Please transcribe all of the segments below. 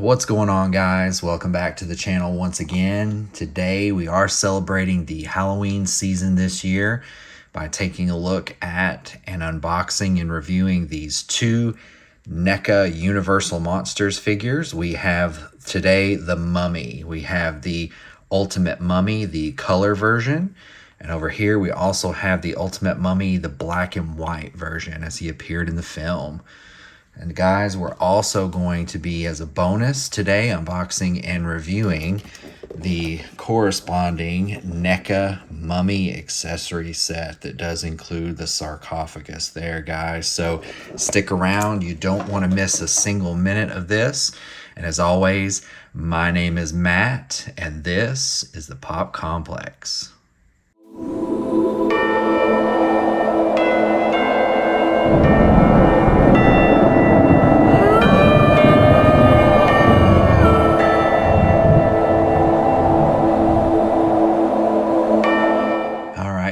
What's going on, guys? Welcome back to the channel once again. Today we are celebrating the Halloween season this year by taking a look at and unboxing and reviewing these two NECA Universal Monsters figures. We have today the Mummy. We have the Ultimate Mummy, the color version. And over here we also have the Ultimate Mummy, the black and white version as he appeared in the film. And guys, we're also going to be, as a bonus today, unboxing and reviewing the corresponding NECA Mummy accessory set that does include the sarcophagus there, guys. So stick around. You don't want to miss a single minute of this. And as always, my name is Matt, and this is the Pop Complex.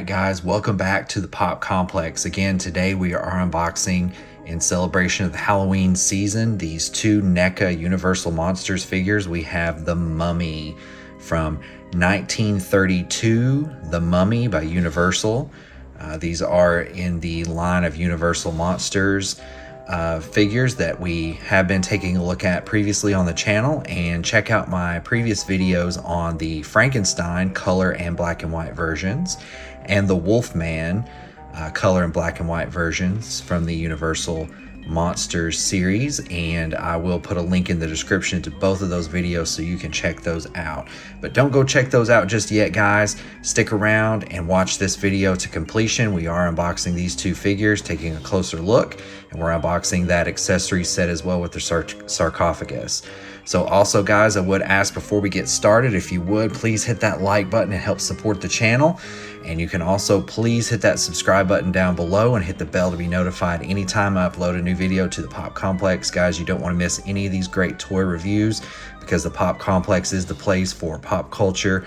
Guys, welcome back to the Pop Complex. Again, today we are unboxing, in celebration of the Halloween season, these two NECA Universal Monsters figures. We have the Mummy from 1932, the Mummy by Universal. These are in the line of Universal Monsters figures that we have been taking a look at previously on the channel, and check out my previous videos on the Frankenstein color and black and white versions and the Wolfman color and black and white versions from the Universal Monsters series, and I will put a link in the description to both of those videos so you can check those out. But don't go check those out just yet, guys. Stick around and watch this video to completion. We are unboxing these two figures, taking a closer look, and we're unboxing that accessory set as well with the sarcophagus. So also, guys, I would ask before we get started, if you would please hit that like button. It helps support the channel. And you can also please hit that subscribe button down below and hit the bell to be notified anytime I upload a new video to the Pop Complex. Guys, you don't want to miss any of these great toy reviews, because the Pop Complex is the place for pop culture,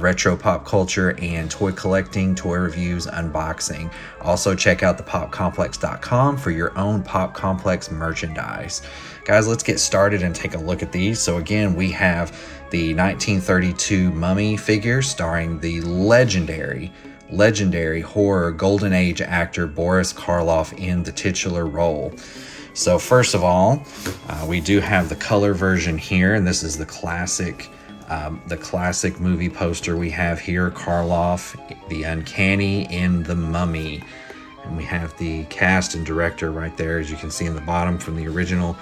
retro pop culture, and toy collecting, toy reviews, unboxing. Also, check out the popcomplex.com for your own Pop Complex merchandise. Guys, let's get started and take a look at these. So again, we have the 1932 Mummy figure starring the legendary horror golden age actor Boris Karloff in the titular role. So first of all, we do have the color version here, and this is the classic movie poster we have here. Karloff, the uncanny in the Mummy. And we have the cast and director right there, as you can see in the bottom from the original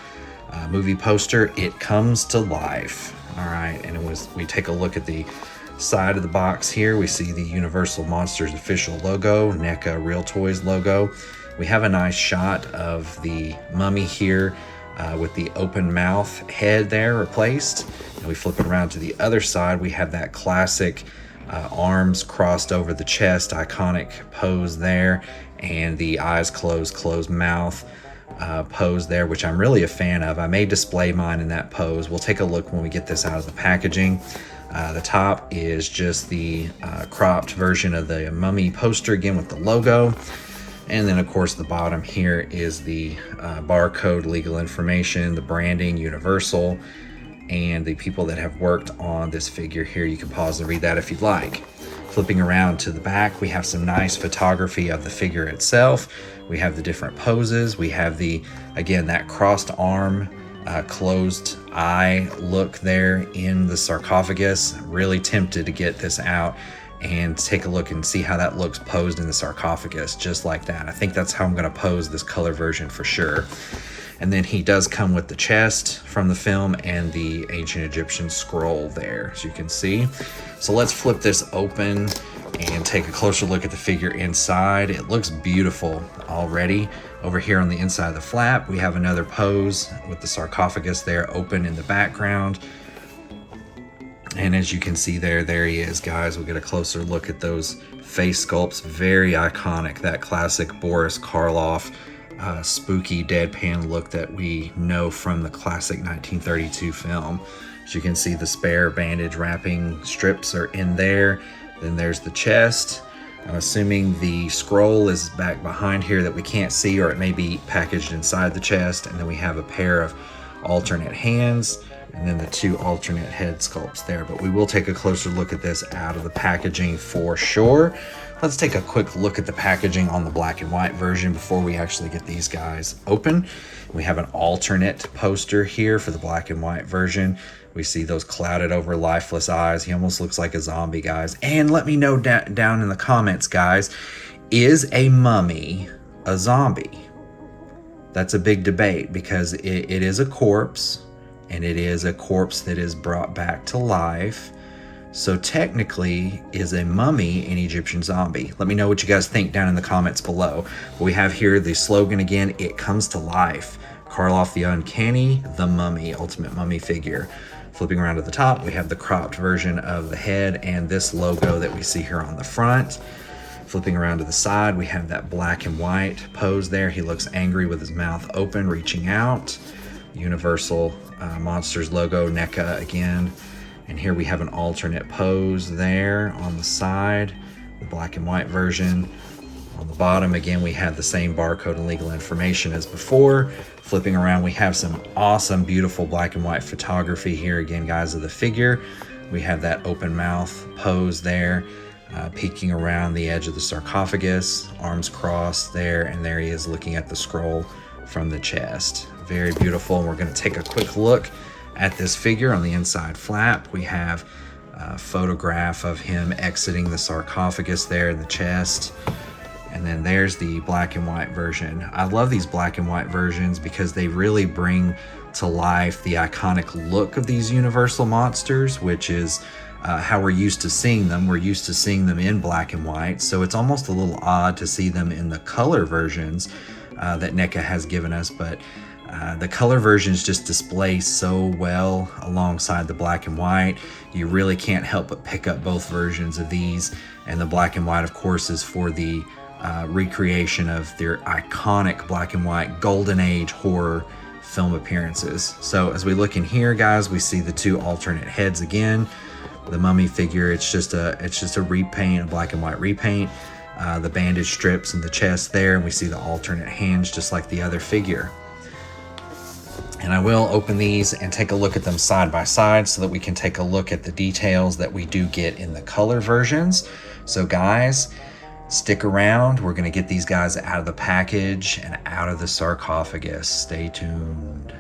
movie poster. It comes to life. All right, and we take a look at the side of the box here. We see the Universal Monsters official logo, NECA Real Toys logo. We have a nice shot of the Mummy here with the open mouth head there replaced. And we flip it around to the other side. We have that classic arms crossed over the chest, iconic pose there, and the eyes closed mouth pose there, which I'm really a fan of. I may display mine in that pose. We'll take a look when we get this out of the packaging. The top is just the cropped version of the Mummy poster, again with the logo. And then, of course, the bottom here is the barcode, legal information, the branding, Universal, and the people that have worked on this figure here. You can pause and read that if you'd like. Flipping around to the back, we have some nice photography of the figure itself. We have the different poses. We have again, that crossed arm, closed eye look there in the sarcophagus. Really tempted to get this out and take a look and see how that looks posed in the sarcophagus, just like that. I think that's how I'm going to pose this color version for sure. And then he does come with the chest from the film and the ancient Egyptian scroll there, as you can see. So let's flip this open and take a closer look at the figure inside. It looks beautiful already. Over here on the inside of the flap, we have another pose with the sarcophagus there open in the background. And as you can see there he is, guys. We'll get a closer look at those face sculpts. Very iconic, that classic Boris Karloff spooky deadpan look that we know from the classic 1932 film. As you can see, the spare bandage wrapping strips are in there. Then there's the chest. I'm assuming the scroll is back behind here that we can't see, or it may be packaged inside the chest. And then we have a pair of alternate hands, and then the 2 alternate head sculpts there. But we will take a closer look at this out of the packaging for sure. Let's take a quick look at the packaging on the black and white version before we actually get these guys open. We have an alternate poster here for the black and white version. We see those clouded over lifeless eyes. He almost looks like a zombie, guys. And let me know down in the comments, guys, is a mummy a zombie? That's a big debate because it is a corpse, and it is a corpse that is brought back to life. So technically, is a mummy an Egyptian zombie? Let me know what you guys think down in the comments below. We have here the slogan again, it comes to life. Karloff the Uncanny, the Mummy, Ultimate Mummy figure. Flipping around to the top, we have the cropped version of the head and this logo that we see here on the front. Flipping around to the side, we have that black and white pose there. He looks angry with his mouth open, reaching out. Universal Monsters logo, NECA again. And here we have an alternate pose there on the side, the black and white version. On the bottom, again, we have the same barcode and legal information as before. Flipping around, we have some awesome, beautiful black and white photography here again, guys, of the figure. We have that open mouth pose there, peeking around the edge of the sarcophagus, arms crossed there, and there he is looking at the scroll from the chest. Very beautiful. And we're going to take a quick look at this figure. On the inside flap, we have a photograph of him exiting the sarcophagus there in the chest. And then there's the black and white version. I love these black and white versions because they really bring to life the iconic look of these Universal monsters, which is how we're used to seeing them. We're used to seeing them in black and white, so it's almost a little odd to see them in the color versions that NECA has given us, but the color versions just display so well alongside the black and white. You really can't help but pick up both versions of these, and the black and white, of course, is for the recreation of their iconic black and white golden age horror film appearances. So as we look in here, guys, we see the 2 alternate heads again. The mummy figure, it's just a repaint, a black and white repaint. The bandage strips in the chest there, and we see the alternate hands just like the other figure. And I will open these and take a look at them side by side so that we can take a look at the details that we do get in the color versions. So guys, stick around. We're going to get these guys out of the package and out of the sarcophagus. Stay tuned.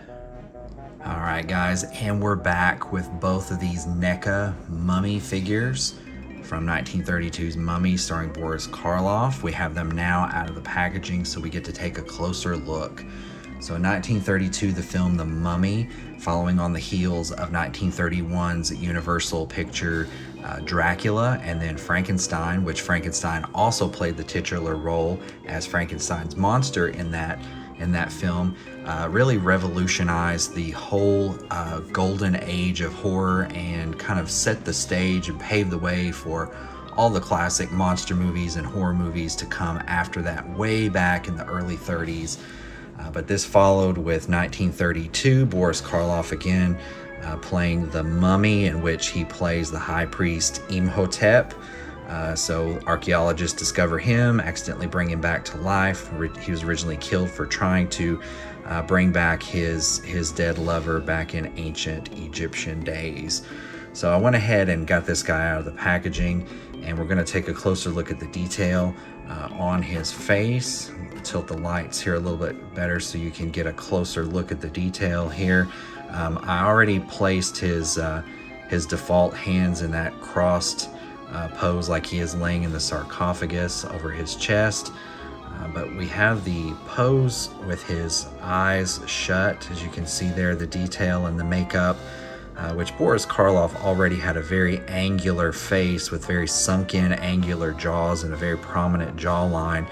All right, guys, and we're back with both of these NECA Mummy figures from 1932's Mummy starring Boris Karloff. We have them now out of the packaging, so we get to take a closer look. So in 1932, the film The Mummy, following on the heels of 1931's Universal picture Dracula, and then Frankenstein, which Frankenstein also played the titular role as Frankenstein's monster in that film, really revolutionized the whole golden age of horror and kind of set the stage and paved the way for all the classic monster movies and horror movies to come after that, way back in the early 30s. But this followed with 1932, Boris Karloff again playing the Mummy, in which he plays the high priest Imhotep. So archaeologists discover him, accidentally bring him back to life. He was originally killed for trying to bring back his dead lover back in ancient Egyptian days. So I went ahead and got this guy out of the packaging, and we're going to take a closer look at the detail on his face. Tilt the lights here a little bit better so you can get a closer look at the detail here. I already placed his default hands in that crossed pose like he is laying in the sarcophagus over his chest. But we have the pose with his eyes shut. As you can see there, the detail and the makeup, which Boris Karloff already had a very angular face with very sunken angular jaws and a very prominent jawline.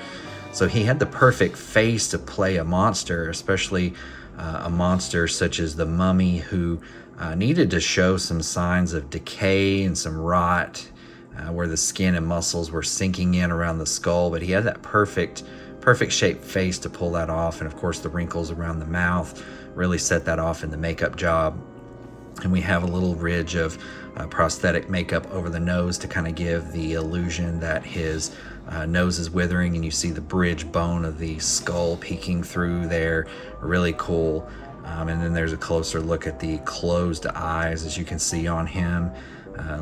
So he had the perfect face to play a monster, especially a monster such as the Mummy, who needed to show some signs of decay and some rot, where the skin and muscles were sinking in around the skull. But he had that perfect shaped face to pull that off. And of course the wrinkles around the mouth really set that off in the makeup job. And we have a little ridge of prosthetic makeup over the nose to kind of give the illusion that his nose is withering, and you see the bridge bone of the skull peeking through there. Really cool And then there's a closer look at the closed eyes, as you can see on him.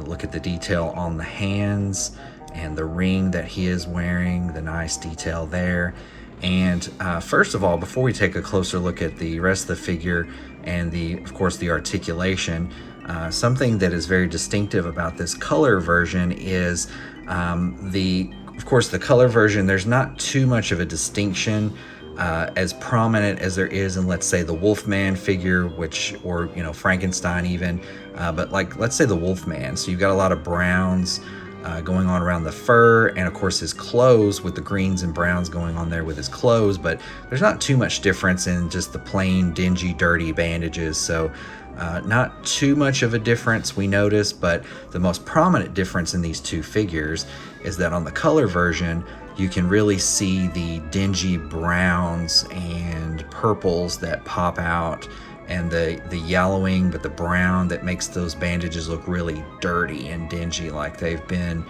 Look at the detail on the hands and the ring that he is wearing, the nice detail there. And first of all, before we take a closer look at the rest of the figure and of course the articulation, something that is very distinctive about this color version is of course the color version, there's not too much of a distinction as prominent as there is in, let's say, the Wolfman figure, or Frankenstein even, but like, let's say the Wolfman. So you've got a lot of browns going on around the fur, and of course his clothes, with the greens and browns going on there with his clothes, but there's not too much difference in just the plain dingy dirty bandages. So not too much of a difference we notice, but the most prominent difference in these two figures is that on the color version you can really see the dingy browns and purples that pop out, and the yellowing, but the brown that makes those bandages look really dirty and dingy, like they've been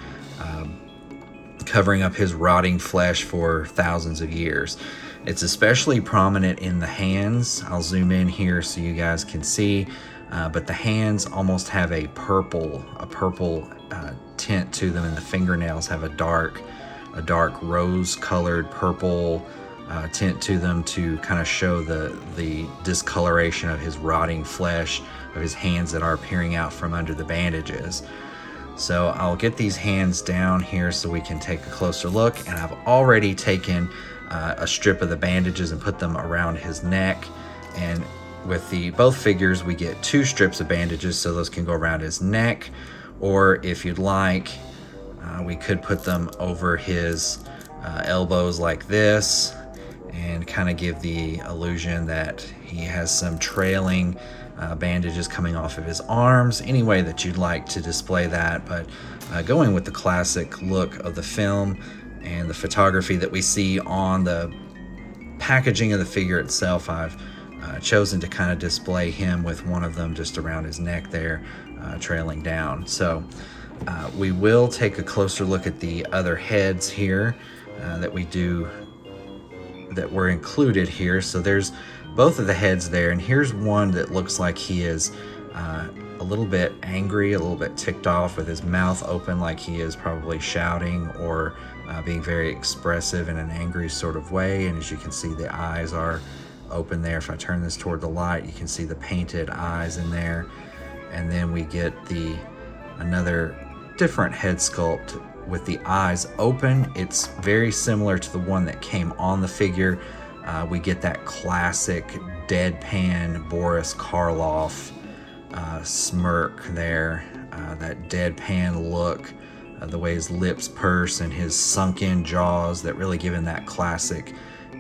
covering up his rotting flesh for thousands of years. It's especially prominent in the hands. I'll zoom in here so you guys can see, but the hands almost have a purple tint to them, and the fingernails have a dark rose-colored purple tint to them to kind of show the discoloration of his rotting flesh, of his hands that are peering out from under the bandages. So I'll get these hands down here so we can take a closer look, and I've already taken a strip of the bandages and put them around his neck. And with both figures we get 2 strips of bandages, so those can go around his neck, or if you'd like, we could put them over his elbows like this, and kind of give the illusion that he has some trailing bandages coming off of his arms. Any way that you'd like to display that, but going with the classic look of the film and the photography that we see on the packaging of the figure itself, I've chosen to kind of display him with one of them just around his neck there, trailing down. So we will take a closer look at the other heads here that were included here. So there's both of the heads there, and here's one that looks like he is a little bit angry, a little bit ticked off, with his mouth open like he is probably shouting or being very expressive in an angry sort of way. And as you can see, the eyes are open there. If I turn this toward the light, you can see the painted eyes in there. And then we get another different head sculpt with the eyes open. It's very similar to the one that came on the figure. We get that classic deadpan Boris Karloff smirk there, that deadpan look, the way his lips purse and his sunken jaws that really give him that classic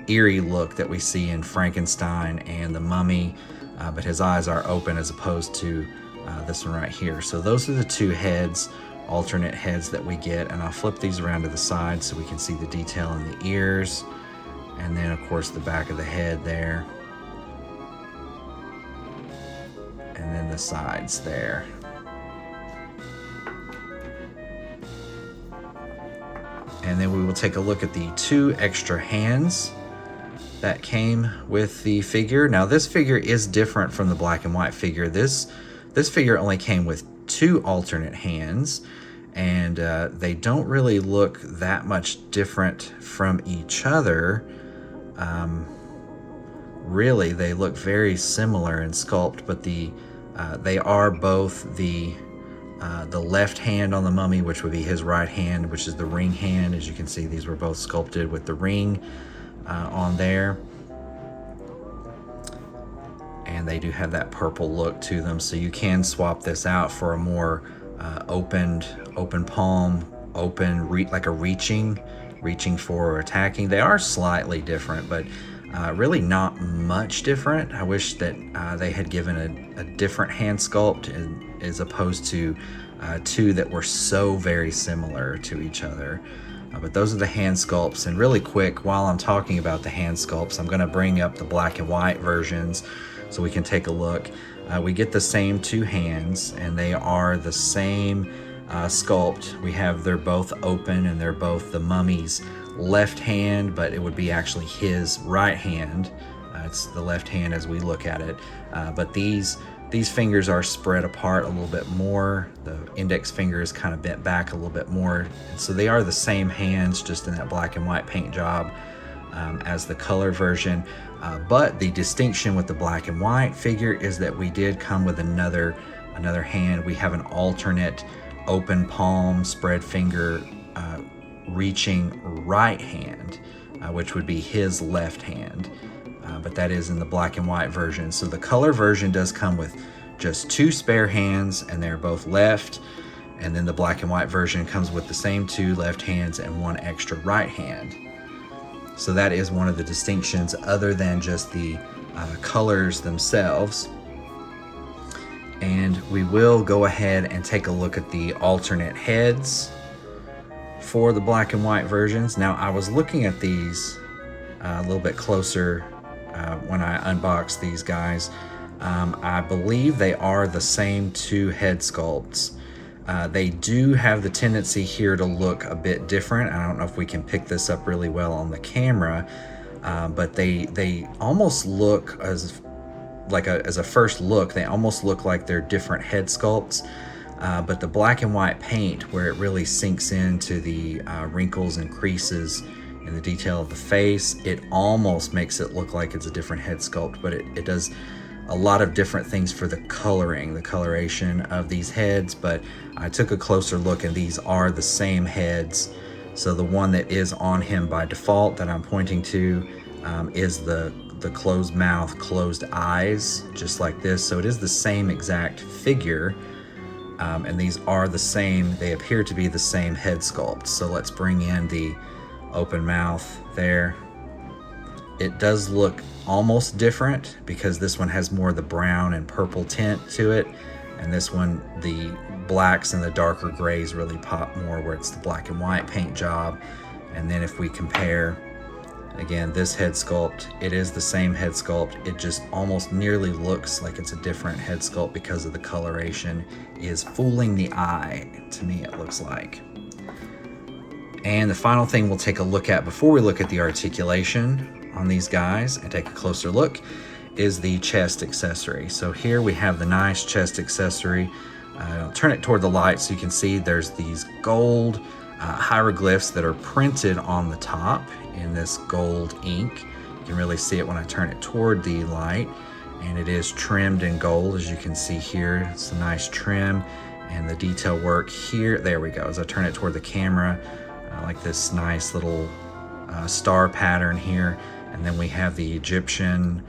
eerie look that we see in Frankenstein and the Mummy, but his eyes are open as opposed to this one right here. So those are the 2 heads, alternate heads that we get, and I'll flip these around to the side so we can see the detail in the ears, and then of course the back of the head there, and then the sides there. And then we will take a look at the 2 extra hands that came with the figure. Now this figure is different from the black and white figure. This figure only came with 2 alternate hands, and they don't really look that much different from each other. Really, they look very similar in sculpt, but they are both the left hand on the Mummy, which would be his right hand, which is the ring hand. As you can see, these were both sculpted with the ring on there, and they do have that purple look to them. So you can swap this out for a more open palm, like a reaching for or attacking. They are slightly different, but really not much different. I wish that they had given a different hand sculpt as opposed to 2 that were so very similar to each other. But those are the hand sculpts. And really quick, while I'm talking about the hand sculpts, I'm going to bring up the black and white versions so we can take a look. We get the same 2 hands, and they are the same sculpt. They're both open, and they're both the Mummy's left hand, but it would be actually his right hand That's the left hand as we look at it. But these fingers are spread apart a little bit more. The index finger is kind of bent back a little bit more. And so they are the same hands, just in that black and white paint job as the color version. But the distinction with the black and white figure is that we did come with another hand. We have an alternate open palm, spread finger, reaching right hand, which would be his left hand. But that is in the black and white version. So the color version does come with just 2 spare hands, and they're both left. And then the black and white version comes with the same 2 left hands and 1 extra right hand. So that is one of the distinctions, other than just the colors themselves. And we will go ahead and take a look at the alternate heads for the black and white versions. Now, I was looking at these a little bit closer when I unboxed these guys. I believe they are the same 2 head sculpts. They do have the tendency here to look a bit different. I don't know if we can pick this up really well on the camera, but they almost look as a first look, they almost look like they're different head sculpts. But the black and white paint, where it really sinks into the wrinkles and creases in the detail of the face, it almost makes it look like it's a different head sculpt, but it does a lot of different things for the coloration of these heads. But I took a closer look, and these are the same heads. So the one that is on him by default that I'm pointing to is the closed mouth, closed eyes, just like this. So it is the same exact figure. And these are the same, they appear to be the same head sculpt. So let's bring in the open mouth there. It does look almost different because this one has more of the brown and purple tint to it. And this one, the blacks and the darker grays really pop more, where it's the black and white paint job. And then if we compare, again, this head sculpt, it is the same head sculpt. It just almost nearly looks like it's a different head sculpt because of the coloration is fooling the eye, to me it looks like. And the final thing we'll take a look at before we look at the articulation on these guys and take a closer look is the chest accessory. So here we have the nice chest accessory. I'll turn it toward the light so you can see there's these gold hieroglyphs that are printed on the top in this gold ink. You can really see it when I turn it toward the light, and it is trimmed in gold, as you can see here. It's a nice trim, and the detail work here, there we go. As I turn it toward the camera, I like this nice little star pattern here. And then we have the Egyptian,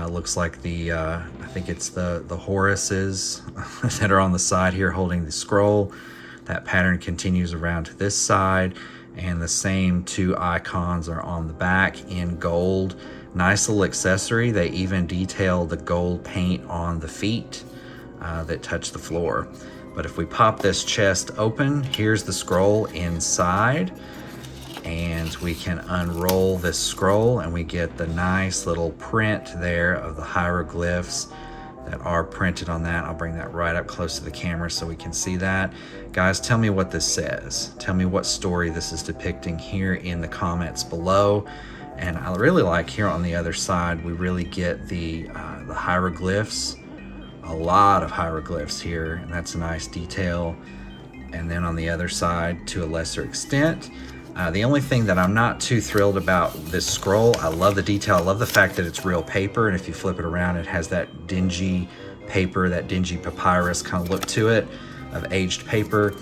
looks like the I think it's the Horuses that are on the side here holding the scroll. That pattern continues around to this side, and the same 2 icons are on the back in gold. Nice little accessory. They even detail the gold paint on the feet that touch the floor. But if we pop this chest open, here's the scroll inside, and we can unroll this scroll, and we get the nice little print there of the hieroglyphs that are printed on that. I'll bring that right up close to the camera so we can see that. Guys, tell me what this says. Tell me what story this is depicting here in the comments below. And I really like here on the other side, we really get the hieroglyphs. A lot of hieroglyphs here, and that's a nice detail. And then on the other side, to a lesser extent. The only thing that I'm not too thrilled about this scroll, I love the detail, I love the fact that it's real paper, and if you flip it around, it has that dingy paper, that dingy papyrus kind of look to it, of aged paper,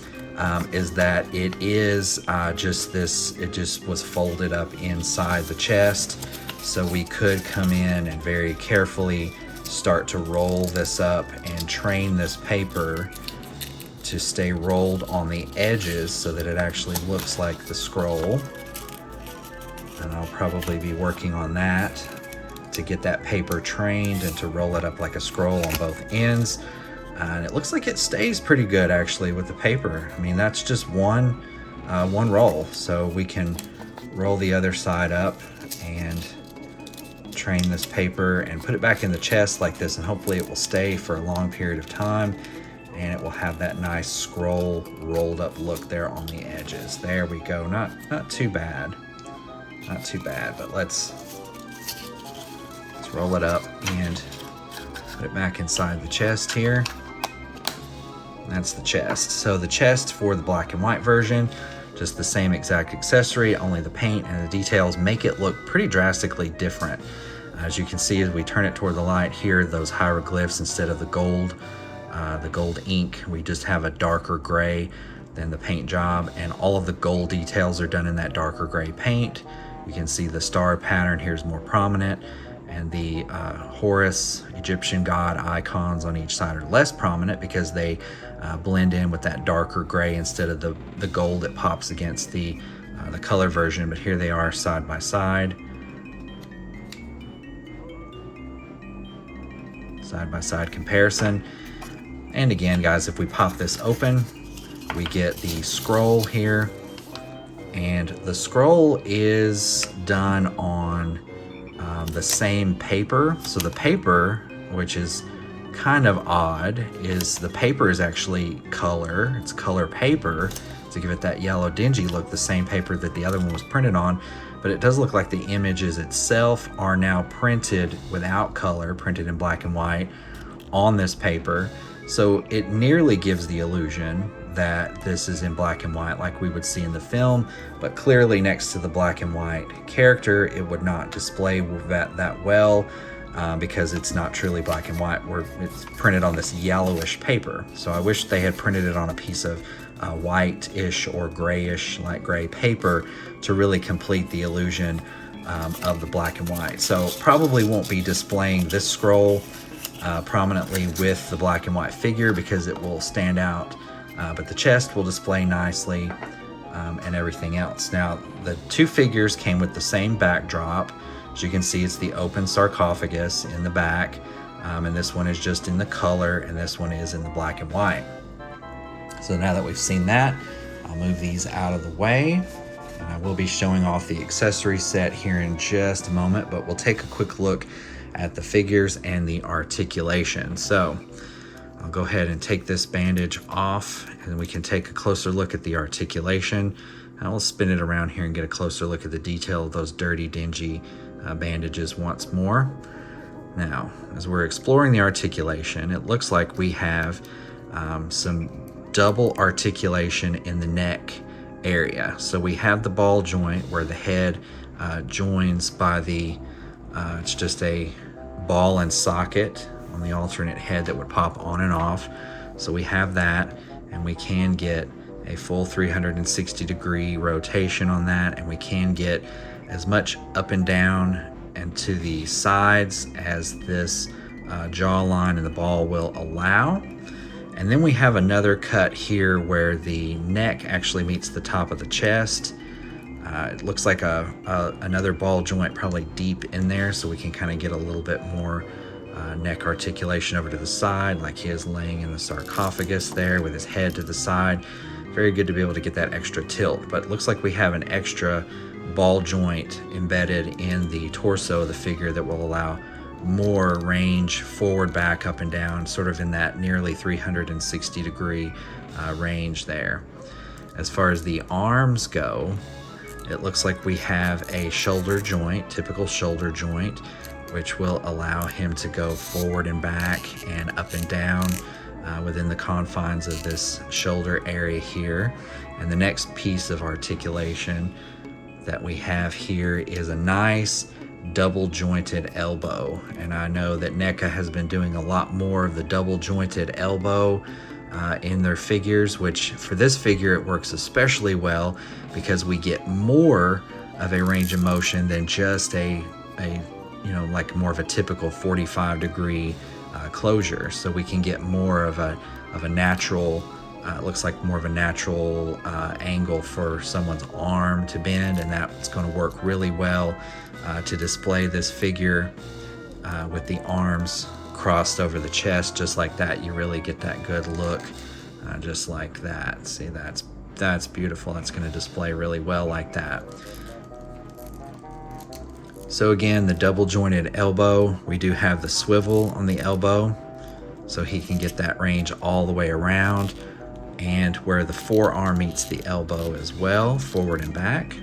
is that it is just this, it just was folded up inside the chest, so we could come in and very carefully start to roll this up and train this paper to stay rolled on the edges so that it actually looks like the scroll. And I'll probably be working on that to get that paper trained and to roll it up like a scroll on both ends. And it looks like it stays pretty good actually with the paper. I mean, that's just one roll. So we can roll the other side up and train this paper and put it back in the chest like this, and hopefully it will stay for a long period of time, and it will have that nice scroll rolled up look there on the edges. There we go. Not too bad. Not too bad, but let's Let's roll it up and put it back inside the chest here. That's the chest. So the chest for the black and white version, just the same exact accessory, only the paint and the details make it look pretty drastically different. As you can see, as we turn it toward the light here, those hieroglyphs, instead of the gold ink, we just have a darker gray than the paint job, and all of the gold details are done in that darker gray paint. You can see the star pattern here is more prominent, and the Horus, Egyptian god icons on each side are less prominent because they blend in with that darker gray instead of the gold that pops against the color version. But here they are side by side. Side-by-side comparison. And again, guys, if we pop this open, we get the scroll here, and the scroll is done on the same paper. So the paper, which is kind of odd, is the paper is actually color. It's color paper to give it that yellow dingy look, the same paper that the other one was printed on. But it does look like the images itself are now printed without color, printed in black and white on this paper. So it nearly gives the illusion that this is in black and white like we would see in the film, but clearly next to the black and white character, it would not display that well because it's not truly black and white, where it's printed on this yellowish paper. So I wish they had printed it on a piece of white-ish or grayish, light gray paper to really complete the illusion of the black and white. So probably won't be displaying this scroll prominently with the black and white figure because it will stand out, but the chest will display nicely and everything else. Now, the two figures came with the same backdrop. As you can see, it's the open sarcophagus in the back, and this one is just in the color, and this one is in the black and white. So now that we've seen that, I'll move these out of the way, and I will be showing off the accessory set here in just a moment, but we'll take a quick look at the figures and the articulation. So I'll go ahead and take this bandage off, and we can take a closer look at the articulation. I will spin it around here and get a closer look at the detail of those dirty, dingy bandages once more. Now, as we're exploring the articulation, it looks like we have some double articulation in the neck area. So we have the ball joint where the head joins by the, it's just a ball and socket on the alternate head that would pop on and off. So we have that, and we can get a full 360-degree rotation on that, and we can get as much up and down and to the sides as this jawline and the ball will allow. And then we have another cut here where the neck actually meets the top of the chest. It looks like another ball joint probably deep in there, so we can kind of get a little bit more neck articulation over to the side, like he is laying in the sarcophagus there with his head to the side. Very good to be able to get that extra tilt, but it looks like we have an extra ball joint embedded in the torso of the figure that will allow more range forward, back, up and down, sort of in that nearly 360-degree range there. As far as the arms go, it looks like we have a shoulder joint, typical shoulder joint, which will allow him to go forward and back and up and down within the confines of this shoulder area here. And the next piece of articulation that we have here is a nice double jointed elbow. And I know that NECA has been doing a lot more of the double jointed elbow in their figures, which for this figure it works especially well because we get more of a range of motion than just a like more of a typical 45-degree closure. So we can get more of a natural, it looks like more of a natural angle for someone's arm to bend, and that's going to work really well to display this figure with the arms crossed over the chest just like that. You really get that good look just like that. See, that's beautiful. That's going to display really well like that. So again, the double jointed elbow, we do have the swivel on the elbow, so he can get that range all the way around, and where the forearm meets the elbow as well, forward and back.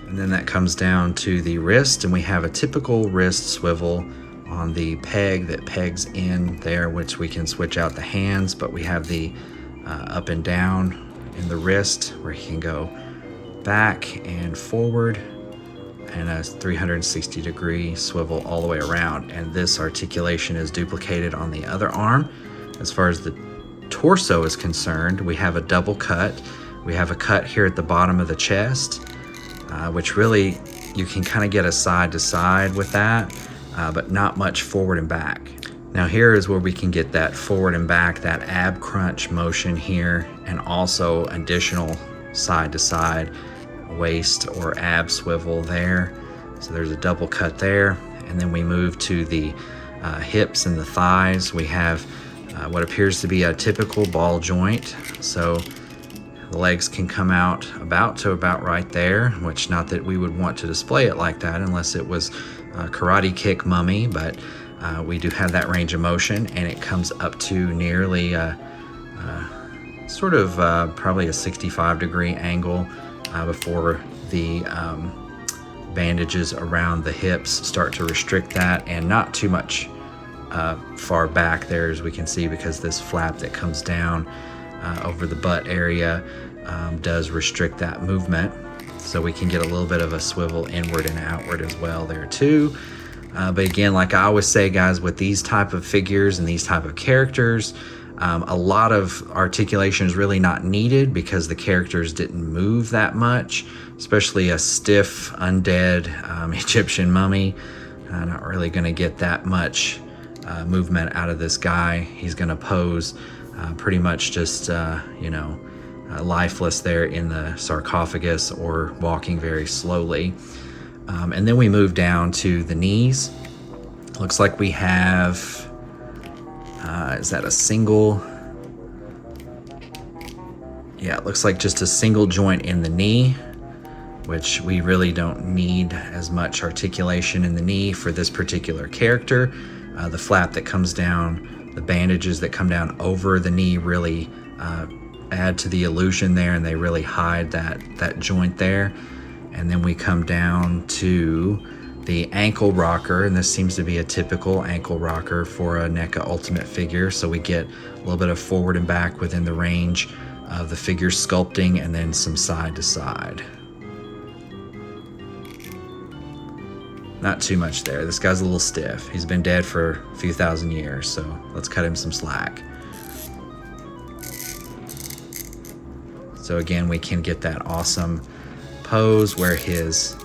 And then that comes down to the wrist, and we have a typical wrist swivel on the peg that pegs in there, which we can switch out the hands, but we have the up and down in the wrist where he can go back and forward, and a 360-degree swivel all the way around. And this articulation is duplicated on the other arm. As far as the torso is concerned, we have a double cut. We have a cut here at the bottom of the chest, which really you can kind of get a side to side with that, but not much forward and back. Now here is where we can get that forward and back, that ab crunch motion here, and also additional side to side waist or ab swivel there. So there's a double cut there. And then we move to the hips and the thighs. We have what appears to be a typical ball joint. So the legs can come out about right there, which not that we would want to display it like that unless it was a karate kick mummy, but we do have that range of motion, and it comes up to nearly sort of probably a 65-degree angle before the bandages around the hips start to restrict that, and not too much far back there, as we can see, because this flap that comes down over the butt area does restrict that movement. So we can get a little bit of a swivel inward and outward as well there too. But again, like I always say, guys, with these type of figures and these type of characters, a lot of articulation is really not needed because the characters didn't move that much, especially a stiff undead Egyptian mummy. Not really going to get that much movement out of this guy. He's going to pose pretty much just, lifeless there in the sarcophagus or walking very slowly. And then we move down to the knees. Looks like we have, is that a single? Yeah, it looks like just a single joint in the knee, which we really don't need as much articulation in the knee for this particular character. The flap that comes down, the bandages that come down over the knee really add to the illusion there, and they really hide that joint there. And then we come down to the ankle rocker, and this seems to be a typical ankle rocker for a NECA Ultimate figure. So we get a little bit of forward and back within the range of the figure sculpting, and then some side to side. Not too much there. This guy's a little stiff. He's been dead for a few thousand years, so let's cut him some slack. So again, we can get that awesome pose where his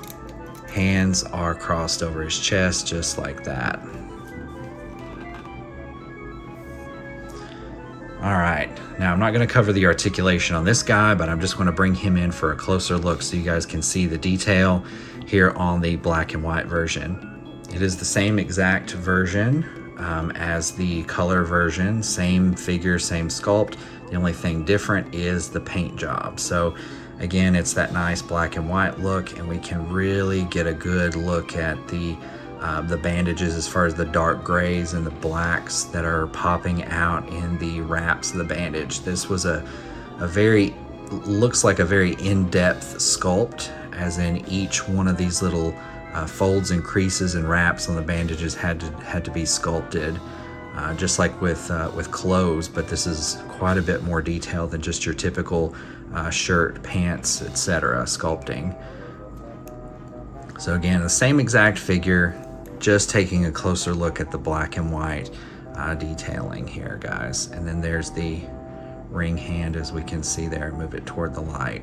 hands are crossed over his chest, just like that. All right, now I'm not going to cover the articulation on this guy, but I'm just going to bring him in for a closer look so you guys can see the detail here on the black and white version. It is the same exact version as the color version, same figure, same sculpt. The only thing different is the paint job. So again, it's that nice black and white look, and we can really get a good look at the bandages as far as the dark grays and the blacks that are popping out in the wraps of the bandage. This was a very, looks like a very in-depth sculpt, as in each one of these little folds and creases and wraps on the bandages had to be sculpted, just like with clothes, but this is quite a bit more detailed than just your typical shirt, pants, etc. sculpting. So again, the same exact figure, just taking a closer look at the black and white detailing here, guys. And then there's the ring hand, as we can see there. Move it toward the light.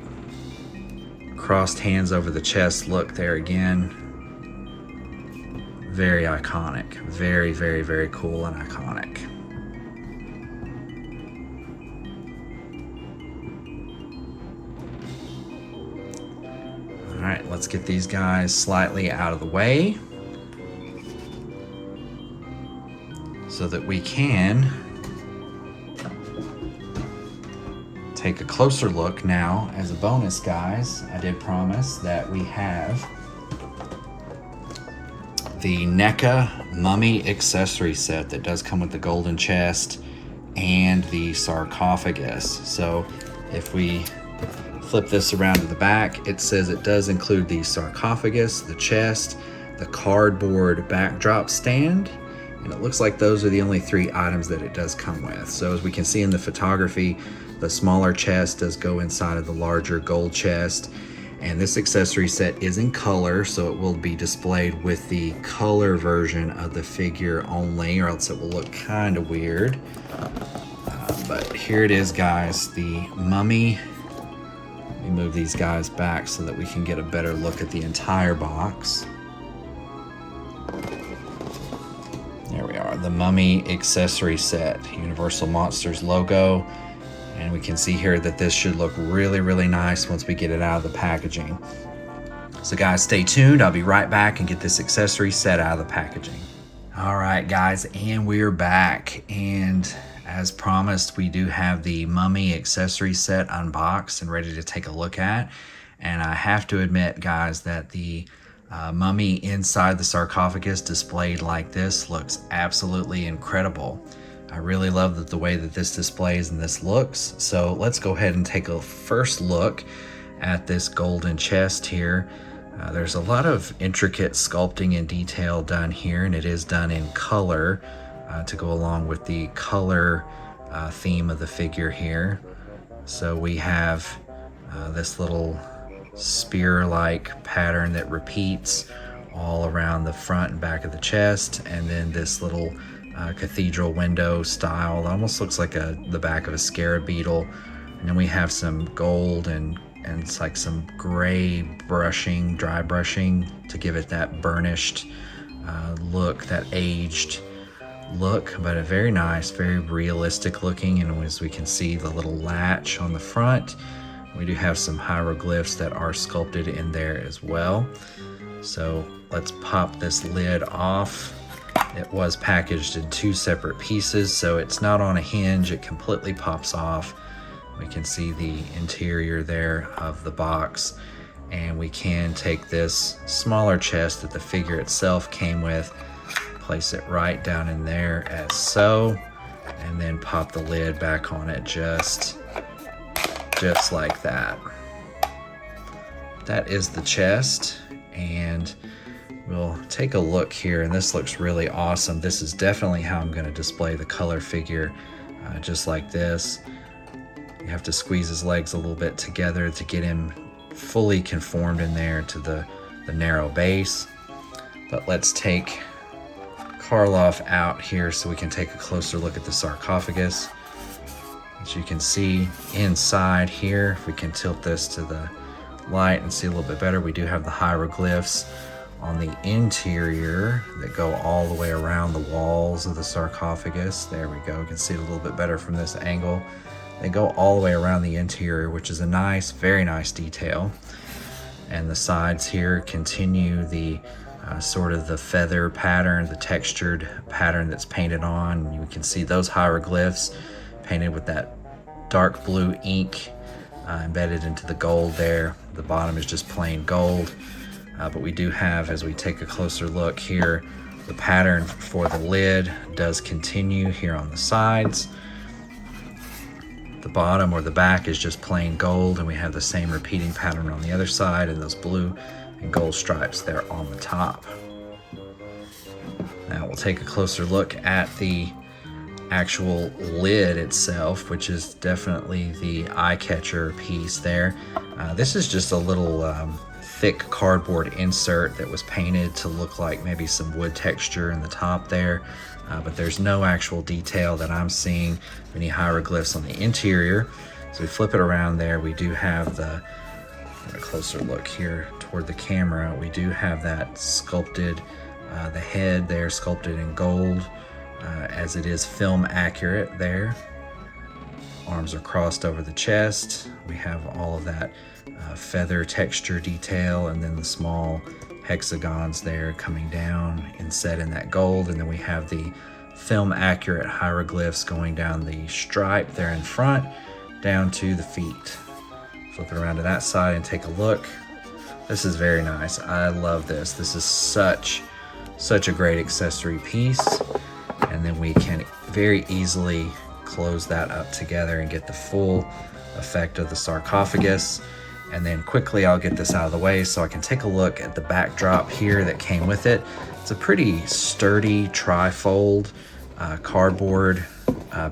Crossed hands over the chest look there again. Very iconic. Very, very, very cool and iconic. All right, let's get these guys slightly out of the way so that we can take a closer look now. As a bonus, guys, I did promise that we have the NECA Mummy accessory set that does come with the golden chest and the sarcophagus. So if we Flip this around to the back. It says it does include the sarcophagus, the chest, the cardboard backdrop stand, and it looks like those are the only 3 items that it does come with. So as we can see in the photography, the smaller chest does go inside of the larger gold chest, and this accessory set is in color, so it will be displayed with the color version of the figure only, or else it will look kind of weird. But here it is, guys, the mummy. Let me move these guys back so that we can get a better look at the entire box. There we are, the Mummy accessory set, Universal Monsters logo. And we can see here that this should look really, really nice once we get it out of the packaging. So guys, stay tuned. I'll be right back and get this accessory set out of the packaging. All right, guys, and we're back. And as promised, we do have the Mummy accessory set unboxed and ready to take a look at. And I have to admit, guys, that the mummy inside the sarcophagus displayed like this looks absolutely incredible. I really love the way that this displays and this looks. So let's go ahead and take a first look at this golden chest here. There's a lot of intricate sculpting and detail done here, and it is done in color to go along with the color theme of the figure here. So we have this little spear-like pattern that repeats all around the front and back of the chest, and then this little cathedral window style that almost looks like the back of a scarab beetle. And then we have some gold and it's like some gray brushing, dry brushing to give it that burnished look, that aged look, but a very nice, very realistic looking. And as we can see, the little latch on the front, we do have some hieroglyphs that are sculpted in there as well. So let's pop this lid off. It was packaged in 2 separate pieces, so it's not on a hinge. It completely pops off. We can see the interior there of the box, and we can take this smaller chest that the figure itself came with, place it right down in there as so, and then pop the lid back on it just like that. That is the chest, and we'll take a look here, and this looks really awesome. This is definitely how I'm going to display the color figure, just like this. You have to squeeze his legs a little bit together to get him fully conformed in there to the narrow base. But let's take Karloff out here so we can take a closer look at the sarcophagus. As you can see inside here, if we can tilt this to the light and see a little bit better, we do have the hieroglyphs on the interior that go all the way around the walls of the sarcophagus. There we go. You can see it a little bit better from this angle. They go all the way around the interior, which is a nice, very nice detail. And the sides here continue the sort of the feather pattern, the textured pattern that's painted on. You can see those hieroglyphs painted with that dark blue ink embedded into the gold there. The bottom is just plain gold. But we do have, as we take a closer look here, the pattern for the lid does continue here on the sides. The bottom or the back is just plain gold, and we have the same repeating pattern on the other side, and those blue and gold stripes there on the top. Now we'll take a closer look at the actual lid itself, which is definitely the eye-catcher piece there. This is just a little thick cardboard insert that was painted to look like maybe some wood texture in the top there, but there's no actual detail that I'm seeing, any hieroglyphs on the interior. So we flip it around there, we do have a closer look here toward the camera. We do have that sculpted, the head there sculpted in gold, as it is film accurate there. Arms are crossed over the chest. We have all of that feather texture detail, and then the small hexagons there coming down and set in that gold. And then we have the film accurate hieroglyphs going down the stripe there in front down to the feet. Flip it around to that side and take a look. This is very nice. I love this. This is such a great accessory piece. And then we can very easily close that up together and get the full effect of the sarcophagus. And then quickly I'll get this out of the way so I can take a look at the backdrop here that came with it. It's a pretty sturdy trifold cardboard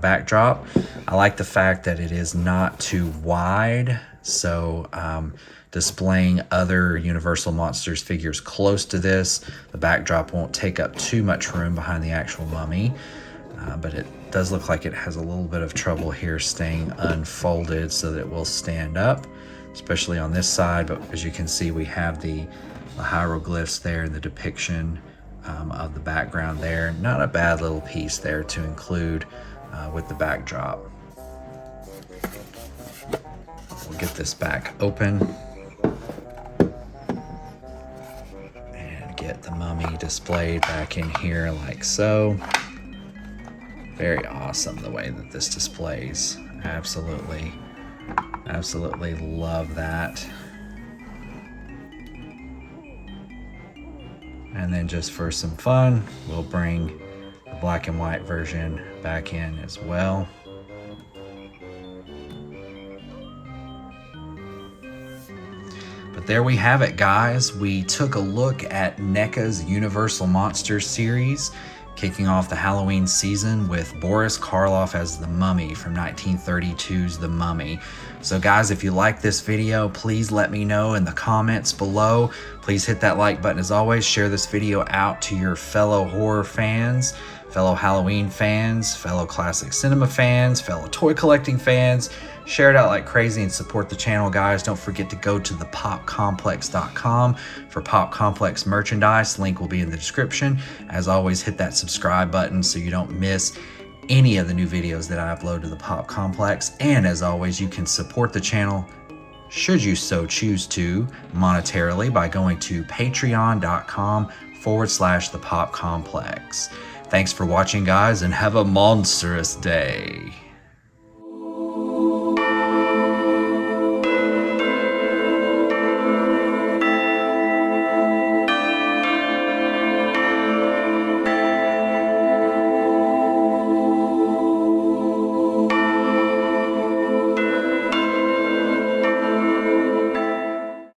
backdrop. I like the fact that it is not too wide, so displaying other Universal Monsters figures close to this, the backdrop won't take up too much room behind the actual mummy, but it does look like it has a little bit of trouble here staying unfolded so that it will stand up, especially on this side. But as you can see, we have the hieroglyphs there and the depiction of the background there. Not a bad little piece there to include with the backdrop. We'll get this back open and get the mummy displayed back in here like so. Very awesome the way that this displays. Absolutely love that. And then just for some fun, we'll bring the black and white version back in as well. But there we have it, guys. We took a look at NECA's Universal Monsters series, kicking off the Halloween season with Boris Karloff as the Mummy from 1932's The Mummy. So guys, if you like this video, please let me know in the comments below. Please hit that like button as always. Share this video out to your fellow horror fans, fellow Halloween fans, fellow classic cinema fans, fellow toy collecting fans. Share it out like crazy and support the channel, guys. Don't forget to go to the PopComplex.com for PopComplex merchandise. Link will be in the description. As always, hit that subscribe button so you don't miss any of the new videos that I upload to the Pop Complex. And as always, you can support the channel, should you so choose to, monetarily by going to patreon.com/the Pop Complex. Thanks for watching, guys, and have a monstrous day.